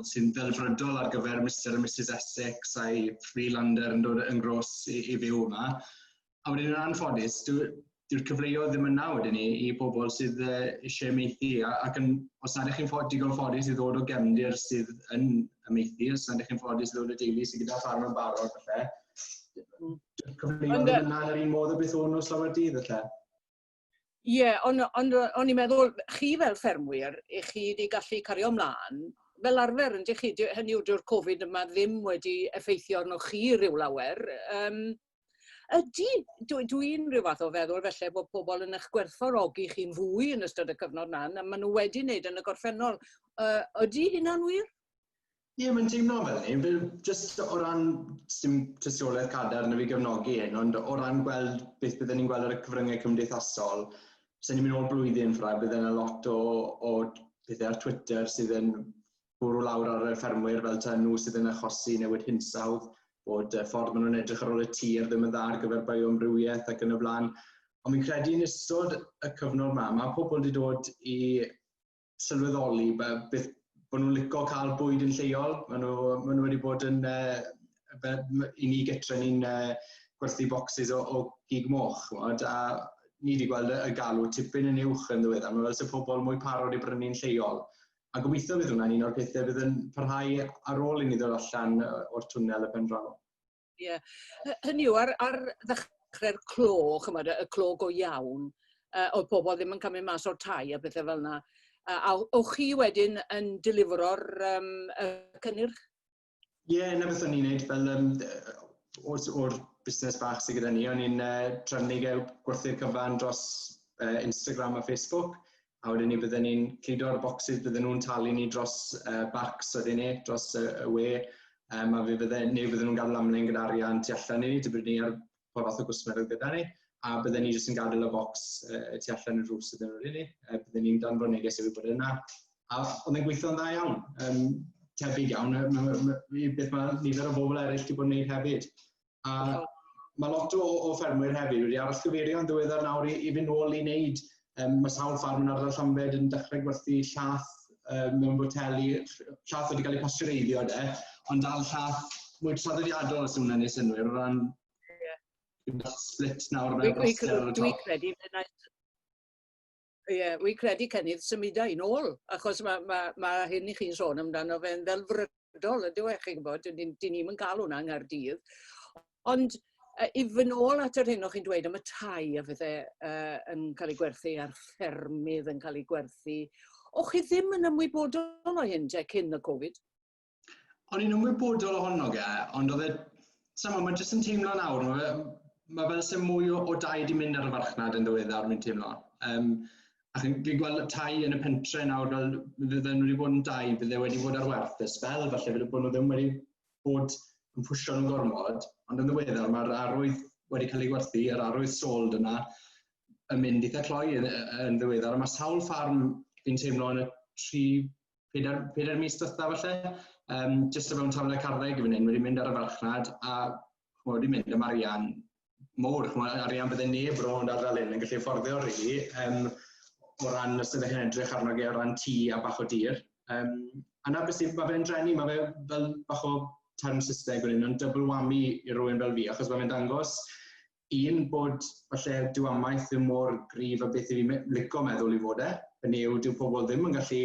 sy'n ddelfrydol ar gyfer Mr. a Mrs. Essex a'i Freelander yn dod yn gros i fyw yma. A wedyn yn anffodus, dyw'r cyfleoedd ddim yna wedyn ni i bobl sydd eisiau meithi, ac os nad ych chi'n digon ffodus i ddod o gefndir sydd yn ymeithi, os nad ych chi'n ffodus i ddod o deulu sydd gyda ffarm yn barod, falle, dyw'r cyfleoedd ddim yna yn yr un modd o beth o'n nhw slawer dydd, falle. Ie, ond o'n i'n meddwl, chi fel ffermwyr, chi wedi gallu cario ymlaen, fel arfer, hynny yw dyw'r Covid yma ddim wedi effeithio arnoch chi ryw lawer. Dwi'n rhyw fath o feddwl felly bod pobl yn eich gwerthfawrogi chi'n fwy yn ystod y cyfnod na'n, a maen nhw wedi wneud yn y gorffennol. Ydy hynna'n wir? Ie, mae'n teimlo fel ni. Jyst o ran tystiolaeth cadar na fi gefnogi hyn, ond o ran gweld beth byddwn ni'n gweld ar y cyfryngau cymdeithasol, sy'n ni'n mynd o'r blwyddyn ffrag, bydd yna lot o bethau ar Twitter sydd yn bwrw lawr ar y ffermwyr fel ta nhw sydd yn achosi newid hinsawdd, bod ffordd maen nhw'n edrych ar ôl y tir ddim yn dda ar gyfer bioamrywiaeth ac yn y blaen. Ond mi'n credu yn ystod y cyfnod yma, mae pobl wedi dod i sylweddoli beth bod nhw'n licio cael bwyd yn lleol. Maen nhw wedi bod yn, i ni gytre ni'n gwerthu bocsys o gig moch. A ni wedi gweld y galw tipyn yn uwch yn ddiweddar. Mae fel sy'n pobl mwy parod i brynu'n lleol. A gobeithio bydd hwnna'n un o'r pethau bydd yn parhau ar ôl i ni ddod allan o'r twnnel y pen draw. Ie. Hynny yw, ar ddechrau'r clo, y clo go iawn, oedd pobl ddim yn cymryd mas o'r tai a bethau fel yna. A o'ch chi wedyn yn delifro'r cynnyrch? Ie, yna beth o'n i'n neud fel o'r busnes bach sydd gyda ni. O'n i'n trefnu gwerthu'r cyfan dros Instagram a Facebook. A wedyn ni bydden ni'n cludo'r bocsys, bydden nhw'n talu ni dros bacs wedyn ni, dros y we. A bydden nhw'n gadw amlen gyda arian tu allan i ni, dybyd ni ar pa fath o gwsmer gyda ni. A bydden ni jyst yn gadael y bocs tu allan y drws ydyn nhw'n ni. Bydden ni'n danfon neges i fi bod yna. A oedd e'n gweithio'n dda iawn, tebyg iawn, beth mae nifer o bobl eraill wedi bod yn gwneud hefyd. A mae lot o ffermwyr hefyd wedi arallgyfeirio'n ddiweddar nawr i fynd nôl i wneud. Mae sawl ffarm yn ardal Llambed yn dechrau gwerthu llath mewn boteli. Llath wedi cael ei pastereiddio, ond dal llath mwy traddodiadol os hwnna'n ei synwyr o ran split nawr mewn broster ar y top. Dwi'n credu Cennydd symudau yn ôl, achos mae hyn i chi'n sôn amdano fe'n ddelfrydol, ydw eich chi'n gwybod, dyn ni'n cael hwnna yng Nghaerdydd. Ond i fy nôl at yr hyn o'ch chi'n dweud am y tai a fydde yn cael ei gwerthu a'r ffermydd yn cael ei gwerthu. O'ch chi ddim yn ymwybodol o hyn cyn y Covid? O'n i'n ymwybodol ohono ge, ond oedd mae'n jyst yn teimlo nawr. Mae fel sy'n mwy o dai di mynd ar y farchnad yn ddiweddar, mi'n teimlo. Ac yn gweld y tai yn y pentre nawr, fel fydden nhw wedi bod yn dau, bydde wedi bod ar werth y sbel, falle fydde bod nhw ddim wedi bod yn pwysio nhw'n gormod, ond yn ddiweddar mae'r arwydd wedi cael ei gwerthu, yr arwydd sold yna, yn mynd eitha cloi yn ddiweddar. Mae sawl ffarm fi'n teimlo yn y 3-4 mis dwytha falle, jyst o fewn tafle carreg fan hyn wedi mynd ar y farchnad a wedi mynd am arian mowr, arian bydde neb rownd ar ddalun yn gallu fforddio rili, o ran os ydych chi'n edrych arno o ran tŷ a bach o dir. A na beth sydd, mae fe'n drenu, mae fe fel bach o term Saesneg yn un, double whammy i rywun fel fi, achos mae fe'n dangos bod falle diwamaeth ddim mor gryf a beth i fi lico meddwl i fod hynny yw dyw pobl ddim yn gallu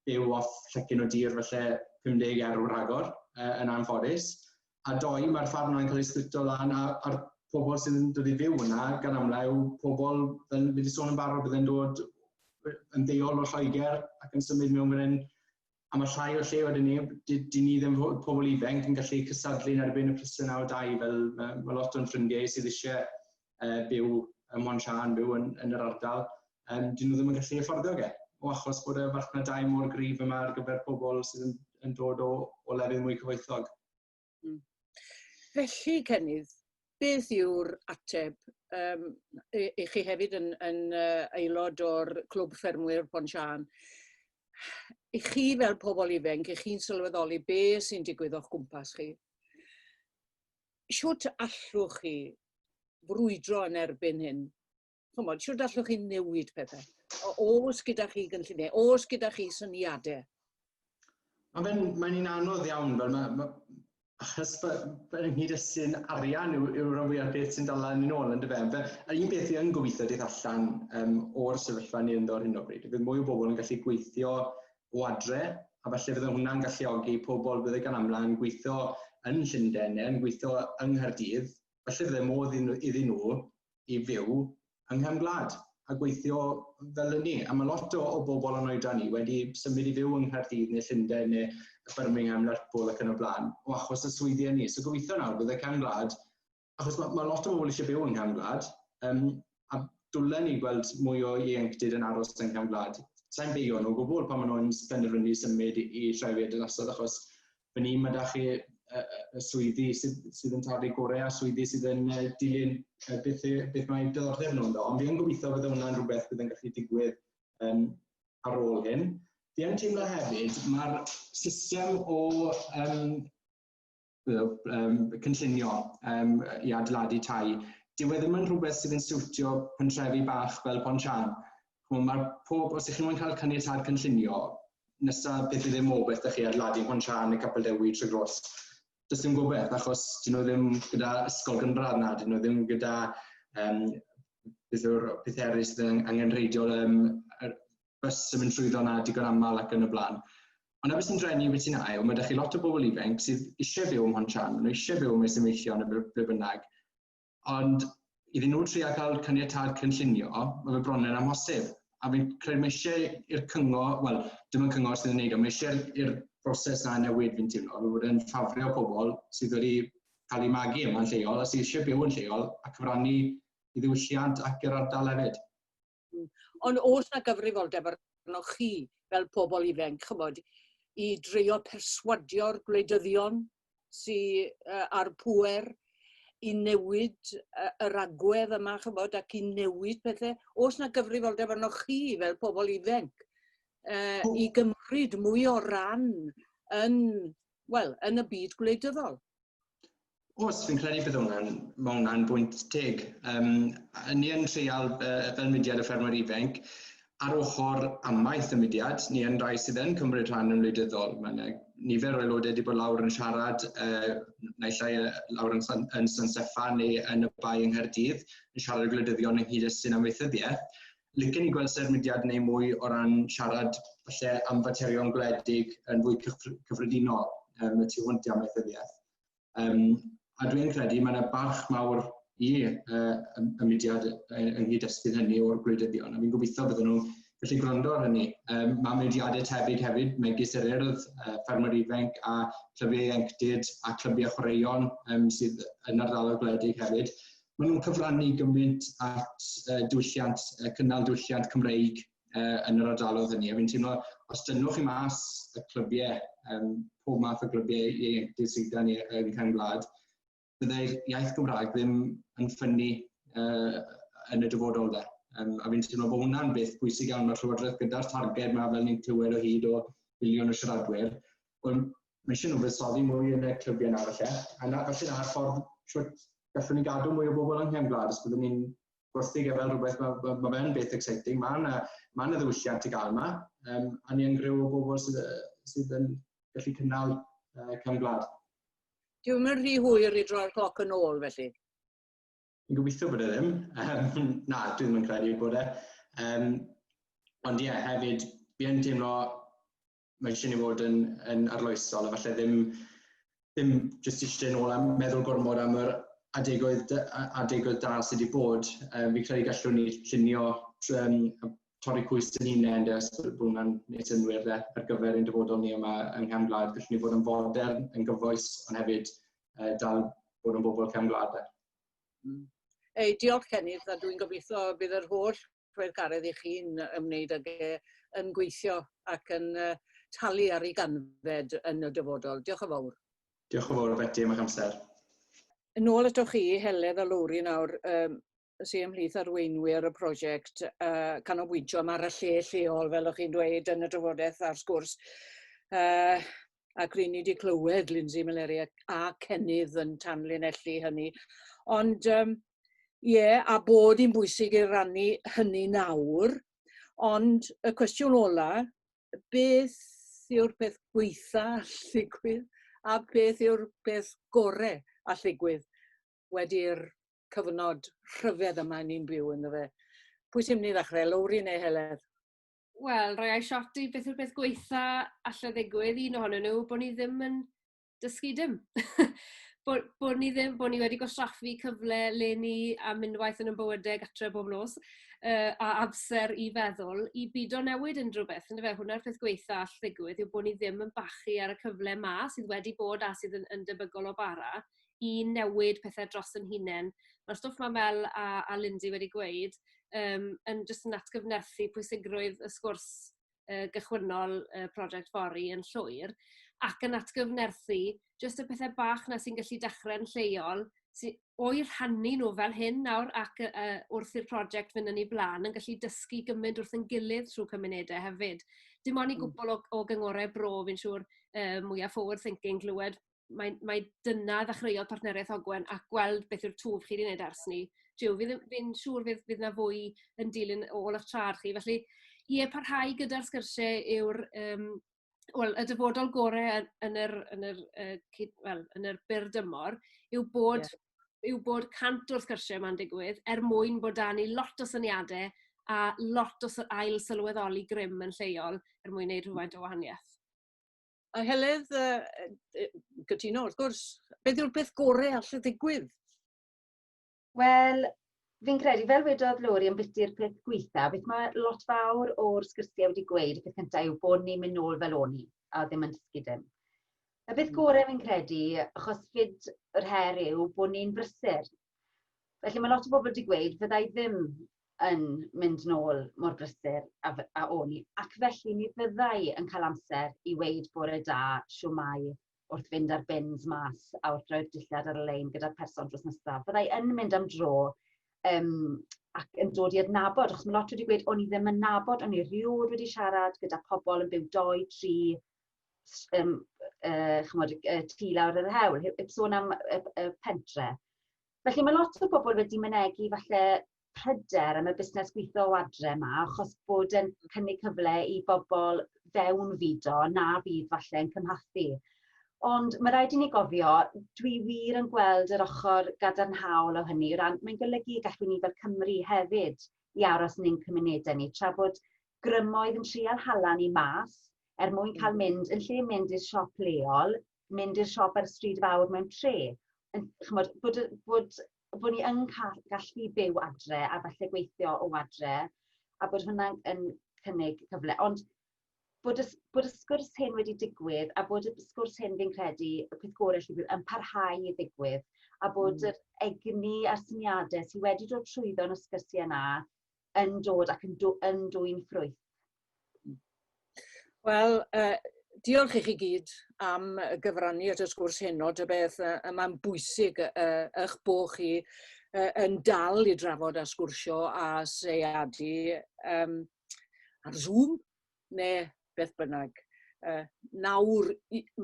byw off llecyn o dir falle 50 eurw rhagor yn anffodus. A doi, mae'r ffarm yna'n cael ei splito lan a'r pobl sydd yn dod i fyw yna, gan amla yw pobl, fel fi wedi sôn yn barod, bydde'n dod yn ddeuol o'r Lloegr ac yn symud mewn fan hyn. A mae llai o lle wedyn ni, di ni ddim pobl ifanc yn gallu cysadlu yn erbyn y prysau 9 o 2 fel mae lot o'n ffrindiau sydd eisiau byw ym Mhonsian, byw yn yr ardal. Dyn nhw ddim yn gallu afforddio o achos bod y farchnad dau mor gryf yma ar gyfer pobl sydd yn dod o lefydd mwy cyfoethog. Felly, Cenydd, beth yw'r ateb? I chi hefyd yn aelod o'r Clwb Ffermwyr Ponsian. I chi fel pobl ifanc, i chi'n sylweddoli beth sy'n digwydd o'ch gwmpas chi? Siwt allwch chi frwydro yn erbyn hyn? Siwt allwch chi newid pethau? Oes gyda chi gynlluniau? Oes gyda chi syniadau? Mae'n un anodd iawn, achos yn nghyd-destun arian yw'r rhan fwyaf beth sy'n dala ni nôl yn dyfe. Yr un beth yn gobeithio daeth allan o'r sefyllfa ni ynddo ar hyn o bryd. Bydd mwy o bobl yn gallu gweithio o adre, a falle fydde hwnna'n galluogi pobl bydde gan amla yn gweithio yn Llundain, yn gweithio yng Nghaerdydd, falle fydde modd iddyn nhw i fyw yng nghefn gwlad a gweithio fel hynny. A mae lot o bobl yn oedran ni wedi symud i fyw yng Nghaerdydd neu Llundain neu Birmingham, Lerpwl ac yn y blaen, o achos y swyddiau ni. So gobeithio nawr bydde cefn gwlad, achos mae lot o bobl eisiau byw yn cefn gwlad, a dwlen ni gweld mwy o ieuenctid yn aros yn cefn gwlad. Sa'n beion o gwbl pan maen nhw'n penderfynu symud i trefnu adeilasod, achos fy ni mae da chi y swyddi sydd yn tarfu gorau a swyddi sydd yn dilyn beth mae diddordeb nhw'n ddo. Ond fi yn gobeithio bydde hwnna'n rhywbeth bydd yn gallu digwydd ar ôl hyn. Fi yn teimlo hefyd, mae'r system o cynllunio i adeiladu tai, dyw e ddim yn rhywbeth sydd yn siwtio pentrefi bach fel Ponsian. Os ych chi'n cael caniatad cynllunio, nesaf beth ddim o beth ydych chi adeiladu Ponsian neu Capel Dewi trwy gros. Does dim gobeith, achos dyn nhw ddim gyda ysgol gynradd na, dyn nhw ddim gyda beth eraill sydd angenrheidiol bys yn mynd trwyddo na digon aml ac yn y blaen. Ond beth sy'n drenu beth sy'n ail, mae ydych chi lot o bobl ifanc sydd eisiau byw ym Mhonsian, nhw eisiau byw mewn Symeision neu ble bynnag. Ond iddyn nhw trio cael caniatad cynllunio, mae fe bron yn amhosib. A fi'n credu mae eisiau i'r cyngor, wel, dim yn cyngor sydd yn gwneud, ond mae eisiau i'r broses na newid fi'n teimlo, fe fod yn ffafrio pobl sydd wedi cael eu magu yma'n lleol a sydd eisiau byw yn lleol a cyfrannu i ddiwylliant ac i'r ardal hefyd. Ond oes na gyfrifoldeb arnoch chi fel pobl ifanc, i drio perswadio'r gwleidyddion sydd ar pŵer i newid yr agwedd yma, ac i newid pethau? Oes na gyfrifoldeb arnoch chi fel pobl ifanc i gymryd mwy o ran yn y byd gwleidyddol? Os fi'n credu bydd hwnna'n bwynt teg. Ni yn treial fel mudiad y ffermwyr ifanc, ar ochr amaeth y mudiad, ni yn rai sydd yn cymryd rhan yn wleidyddol. Mae nifer o aelodau wedi bod lawr yn siarad, naill ai lawr yn San Steffan neu yn y bai yng Nghaerdydd, yn siarad o gwleidyddion yng nghyd-destun amaethyddiaeth. Licen ni gweld sy'r mudiad neu mwy o ran siarad falle am faterion gwledig yn fwy cyffredinol y tu hwnt i amaethyddiaeth. A dwi'n credu mae yna barch mawr i y mudiad yng nghyd-destun hynny o'r gwleidyddion. A fi'n gobeithio bydden nhw'n gallu gwrando ar hynny. Mae mudiadau tebyg hefyd, megis yr urdd, ffermwyr ifanc a clybiau ieuenctid a clybiau chwaraeon sydd yn ardaloedd gwledig hefyd. maen nhw'n cyfrannu gymaint at cynnal diwylliant Cymreig yn yr ardaloedd hynny. A fi'n teimlo, os dynwch chi mas y clybiau, pob math o clybiau ieuenctid sydd gan ni yn Cefn Gwlad, byddai'r iaith Gymraeg ddim yn ffynnu yn y dyfodol de. A fi'n teimlo bod hwnna'n beth bwysig iawn mae'r Llywodraeth gyda'r targed yma fel ni'n clywed o hyd o biliwn o siaradwyr. Mae eisiau nhw fuddsoddi mwy yn y clybiau yna falle. A felly na'r ffordd shwt gallwn ni gadw mwy o bobl yng Nghefn Gwlad, os byddwn ni'n gwerthu fel rhywbeth, mae fe'n beth exciting. Mae yna ddiwylliant i gael yma, a ni yn gryw o bobl sydd yn gallu cynnal Cefn Gwlad. Dwi'n yn rhy hwyr i droi'r cloc yn ôl felly? Fi'n gobeithio bod e ddim. Na, dwi ddim yn credu bod e. Ond ie, hefyd, fi yn teimlo mae eisiau ni fod yn arloesol, a falle ddim jyst eisiau nôl am meddwl gormod am yr adegau da sydd wedi bod. Fi'n credu gallwn ni llunio torri cwys yn hunain, bod hwnna'n neud synwyr ar gyfer ein dyfodol ni yma yng Nghefn Gwlad. Gallwn ni fod yn fodern, yn gyfoes, ond hefyd dal bod yn bobl Cefn Gwlad. Diolch Cenydd, a dwi'n gobeithio bydd yr holl weithgaredd i chi'n ymwneud ag yn gweithio ac yn talu ar ei ganfed yn y dyfodol. Diolch yn fawr. Diolch yn fawr, Betty, am eich amser. Yn ôl eto chi, Heledd a Lowri nawr, sy'n ymhlith arweinwyr y prosiect canolbwyntio am ar y lleol, fel o'ch chi'n dweud yn y drafodaeth a'r sgwrs. Ac rydyn ni wedi clywed Lindsay Millery a Cenydd yn tanlinellu hynny. Ond a bod hi'n bwysig i rannu hynny nawr, ond y cwestiwn ola, beth yw'r peth gweitha all ddigwydd a beth yw'r peth gorau all ddigwydd wedi'r cyfnod rhyfedd yma ni'n byw ynddo fe. Pwy sy'n mynd i ddechrau, Lowri neu Heledd? Wel, rhoi ai shot i beth yw'r peth gweitha all ddigwydd, un ohonyn nhw, bod ni ddim yn dysgu dim. bod ni wedi gwastraffu cyfle le ni a mynwaith yn y bywydau gatre bob nos, a amser i feddwl, i byd o newid unrhyw beth. Hwnna'r peth gweitha all ddigwydd yw bod ni ddim yn bachu ar y cyfle ma sydd wedi bod a sydd yn debygol o bara i newid pethau dros yn hunain. Mae'r stwff ma Mel a Lindsay wedi gweud yn jyst yn atgyfnerthu pwysigrwydd y sgwrs gychwynnol Prosiect Fory yn llwyr, ac yn atgyfnerthu jyst y pethau bach na sy'n gallu dechrau'n lleol, o'i rhannu nhw fel hyn nawr ac wrth i'r prosiect fynd yn ei blaen, yn gallu dysgu gymaint wrth yn gilydd trwy cymunedau hefyd. Dim ond i gwbl o gyngorau bro, fi'n siŵr mwyaf forward thinking glywed, mae dyna ddechreuodd partneriaeth Ogwen a gweld beth yw'r twf chi wedi gwneud ers ni. Fi'n siŵr fydd na fwy yn dilyn ôl eich trad chi. Felly, parhau gyda'r sgyrsiau yw'r y dyfodol gorau yn yr byr dymor yw bod cant o'r sgyrsiau yma'n digwydd mwyn bod da ni lot o syniadau a lot o ail sylweddoli grym yn lleol mwyn wneud rhywfaint o wahaniaeth. A Heledd, gytuno, wrth gwrs, beth yw'r peth gorau all ddigwydd? Wel, fi'n credu, fel wedodd Lowri yn byty'r peth gweitha, beth mae lot fawr o'r sgyrsiau wedi gweud, y peth cyntaf yw bod ni'n mynd nôl fel o'n i, a ddim yn dysgu dim. Y peth gorau fi'n credu, achos fyd yr her yw bod ni'n brysur. Felly mae lot o bobl wedi gweud, fyddai ddim yn mynd nôl mor brysur a o'n i, ac felly ni fyddai yn cael amser i weid bore da siwmai wrth fynd ar bins mas a wrth roi'r dillad ar y lein gyda'r person dros nesaf. Fyddai yn mynd am dro ac yn dod i adnabod, achos mae lot wedi gweud o'n i ddim yn nabod, o'n i riod wedi siarad gyda pobl yn byw 2-3 tŷ lawr yr hewl, heb sôn am y pentre. Felly mae lot o bobl wedi mynegu falle pryder am y busnes gweithio o adre yma, achos bod yn cynnig cyfle i bobl fewn fido na bydd falle yn cymhathu. Ond mae rhaid i ni gofio, dwi wir yn gweld yr ochr gadarnhaol o hynny, mae'n golygu gallwn ni fel Cymru hefyd i aros yn ein cymunedau ni, tra bod grymoedd yn trial hala ni mas, mwyn cael mynd, yn lle mynd i'r siop leol, mynd i'r siop ar y stryd fawr mewn tre. Bod ni yn gallu byw adre a falle gweithio o adre, a bod hwnna'n cynnig cyfle. Ond bod y sgwrs hyn wedi digwydd, a bod y sgwrs hyn fi'n credu, y peth gorau llwybr, yn parhau i ddigwydd, a bod yr egni a'r syniadau sydd wedi dod trwyddo yn y sgyrsiau yna yn dod ac yn dwy'n ffrwyth. Wel, diolch i chi gyd am gyfrannu at y sgwrs heno, dy beth mae'n bwysig eich bod chi yn dal i drafod a sgwrsio a seiadu ar Zoom neu beth bynnag. Nawr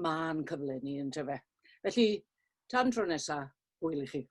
ma'n cyfle ni yn tyfe. Felly, tan tro nesaf, hwyl i chi.